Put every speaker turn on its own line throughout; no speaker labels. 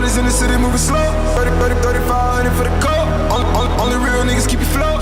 Shorties in the city moving slow. 3500 for the coat. Only real niggas keep you flow.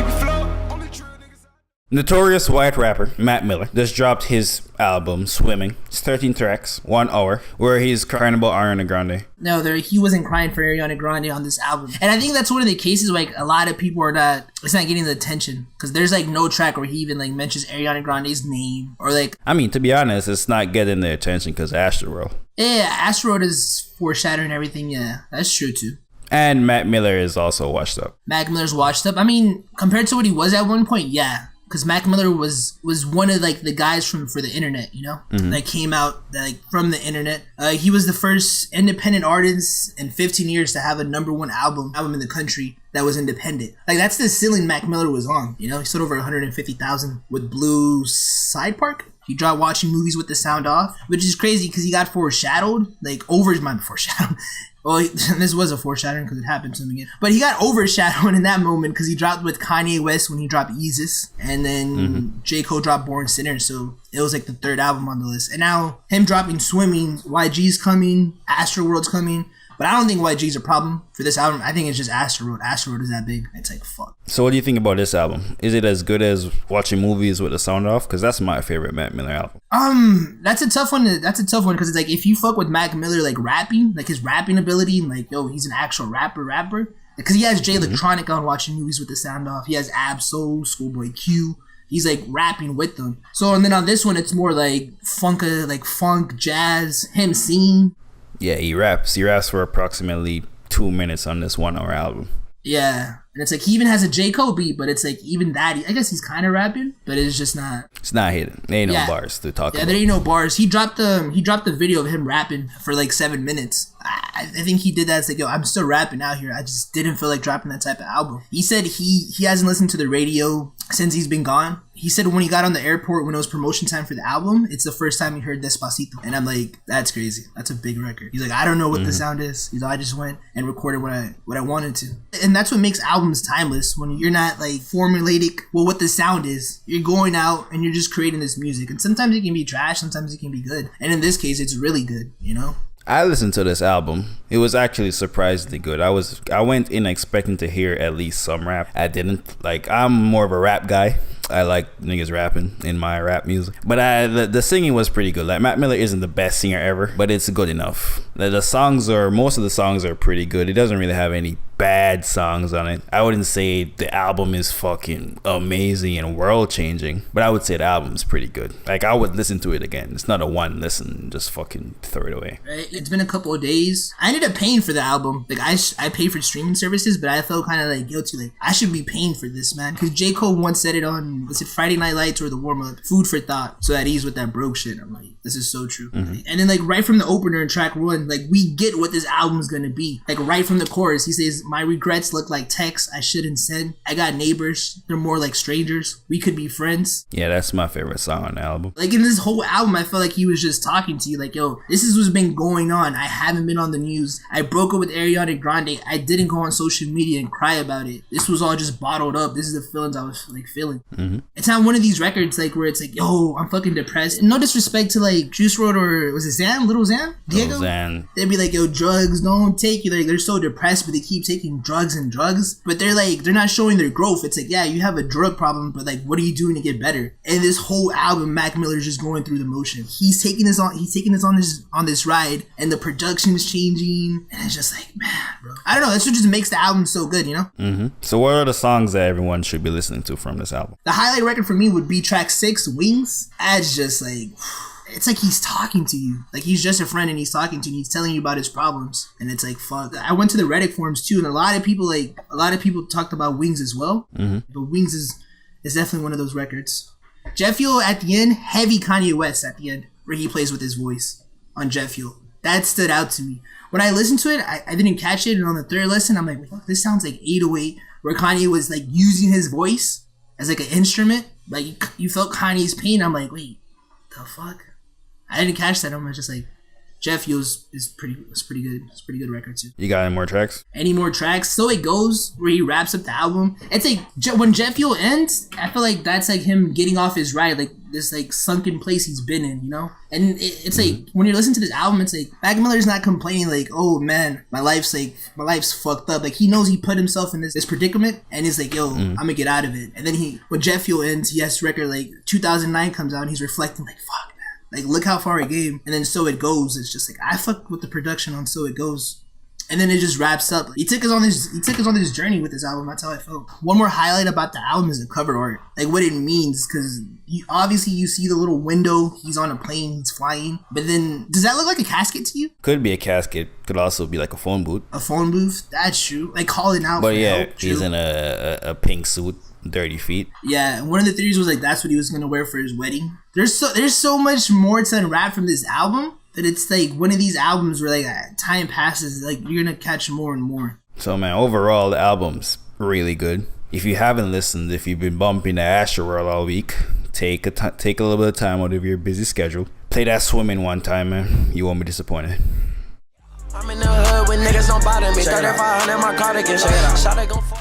Notorious white rapper Mac Miller just dropped his album Swimming. It's 13 tracks, 1 hour, where he's crying about Ariana Grande.
No, he wasn't crying for Ariana Grande on this album. And I think that's one of the cases where like, a lot of people are not, it's not getting the attention. Because there's like no track where he even like mentions Ariana Grande's name. Or like...
I mean, to be honest, it's not getting the attention because Astroworld.
Yeah, Astroworld is foreshadowing everything. Yeah, that's true too.
And Mac Miller is also washed up.
Mac Miller's washed up. I mean, compared to what he was at one point, yeah. Because Mac Miller was one of like the guys for the internet, you know, that came out like from the internet. He was the first independent artist in 15 years to have a #1 album in the country that was independent. Like that's the ceiling Mac Miller was on. You know, he sold over 150,000 with Blue Side Park. He dropped Watching Movies with the Sound Off, which is crazy because he got foreshadowed, like foreshadowed. Well, this was a foreshadowing because it happened to him again. But he got overshadowed in that moment because he dropped with Kanye West when he dropped Yeezus. And then J. Cole dropped Born Sinner. So it was like the 3rd album on the list. And now him dropping Swimming, YG's coming, Astroworld's coming. But I don't think YG's a problem for this album. I think it's just Astroworld. Astroworld is that big. It's like, fuck.
So what do you think about this album? Is it as good as Watching Movies with the Sound Off? Because that's my favorite Mac Miller album.
That's a tough one. That's a tough one because it's like if you fuck with Mac Miller, like rapping, like his rapping ability, and like, yo, he's an actual rapper. Because he has Jay Electronica on Watching Movies with the Sound Off. He has Ab-Soul, Schoolboy Q. He's like rapping with them. So, and then on this one, it's more like funk, jazz, him singing.
Yeah, he raps. He raps for approximately 2 minutes on this 1 hour album.
Yeah. And it's like he even has a J. Cole beat, but it's like even that, I guess he's kind of rapping, but it's just not.
It's not hidden. There ain't no bars to talk about.
Yeah, there ain't no bars. He dropped the video of him rapping for like 7 minutes. I think he did that. It's like, yo, I'm still rapping out here. I just didn't feel like dropping that type of album. He said he hasn't listened to the radio since he's been gone. He said when he got on the airport, when it was promotion time for the album, it's the first time he heard Despacito. And I'm like, that's crazy. That's a big record. He's like, I don't know what the sound is. He's like, I just went and recorded what I wanted to. And that's what makes albums timeless, when you're not like formulating what the sound is. You're going out and you're just creating this music. And sometimes it can be trash, sometimes it can be good. And in this case, it's really good, you know?
I listened to this album. It was actually surprisingly good. I went in expecting to hear at least some rap. I didn't. Like, I'm more of a rap guy. I like niggas rapping in my rap music. But the singing was pretty good. Like, Mac Miller isn't the best singer ever, but it's good enough. Most of the songs are pretty good. It doesn't really have any bad songs on it. I wouldn't say the album is fucking amazing and world changing, but I would say the album's pretty good. Like, I would listen to it again. It's not a one listen, just fucking throw it away.
Right? It's been a couple of days. I ended up paying for the album. Like, I pay for streaming services, but I felt kind of like guilty. Like, I should be paying for this, man. Because J. Cole once said it on, was it Friday Night Lights or the warm-up? Food for thought. So at ease with that broke shit. I'm like, this is so true. And then like right from the opener in track 1, like we get what this album's gonna be. Like right from the chorus, he says, my regrets look like texts I shouldn't send. I got neighbors, they're more like strangers. We could be friends.
Yeah, that's my favorite song on the album.
Like in this whole album, I felt like he was just talking to you like, yo, this is what's been going on. I haven't been on the news. I broke up with Ariana Grande. I didn't go on social media and cry about it. This was all just bottled up. This is the feelings I was like feeling. It's not one of these records like where it's like, yo, I'm fucking depressed. No disrespect to like Juice WRLD or was it Zan? Little Zan? Diego?
Little Zan.
They'd be like, yo, drugs don't take you. Like they're so depressed, but they keep taking drugs. But they're not showing their growth. It's like, yeah, you have a drug problem, but like, what are you doing to get better? And this whole album, Mac Miller's just going through the motion. He's taking us on this ride, and the production's changing, and it's just like, man, bro. I don't know. That's what just makes the album so good, you know?
So what are the songs that everyone should be listening to from this album?
The highlight record for me would be track 6, Wings. That's just like, it's like he's talking to you. Like he's just a friend and he's talking to you and he's telling you about his problems. And it's like, fuck. I went to the Reddit forums too, and a lot of people talked about Wings as well. But Wings is definitely one of those records. Jet Fuel at the end, heavy Kanye West at the end, where he plays with his voice on Jet Fuel. That stood out to me. When I listened to it, I didn't catch it, and on the third listen, I'm like, fuck, this sounds like 808, where Kanye was like using his voice as like an instrument. Like you felt Kanye's pain. I'm like, wait, the fuck? I didn't catch that. I'm just like, Jet Fuel is pretty good. It's a pretty good record too.
You got any more tracks?
Any more tracks? So It Goes, where he wraps up the album. It's like when Jet Fuel ends, I feel like that's like him getting off his ride, like this like sunken place he's been in, you know. And it's like when you listen to this album, it's like Mac Miller's not complaining like, oh man, my life's fucked up. Like he knows he put himself in this predicament, and he's like, yo, I'm gonna get out of it. And then when Jet Fuel ends, he has this record like 2009 comes out, and he's reflecting like, fuck. Like, look how far it came. And then So It Goes. It's just like, I fuck with the production on So It Goes. And then it just wraps up. He took us on this journey with this album. That's how I felt. One more highlight about the album is the cover art. Like, what it means. Because obviously you see the little window. He's on a plane. He's flying. But then, does that look like a casket to you?
Could be a casket. Could also be like a phone booth.
A phone booth? That's true. Like, calling out
but
for
yeah,
help.
he's in a pink suit. Dirty feet.
Yeah, one of the theories was like that's what he was gonna wear for his wedding. There's so much more to unwrap from this album that it's like one of these albums where like time passes, like you're gonna catch more and more.
So man, overall the album's really good. If you haven't listened, if you've been bumping the Astroworld all week, take a little bit of time out of your busy schedule. Play that Swimming one time, man. You won't be disappointed.
I'm in the hood with niggas don't bother me. 3500 my cardigan. Shot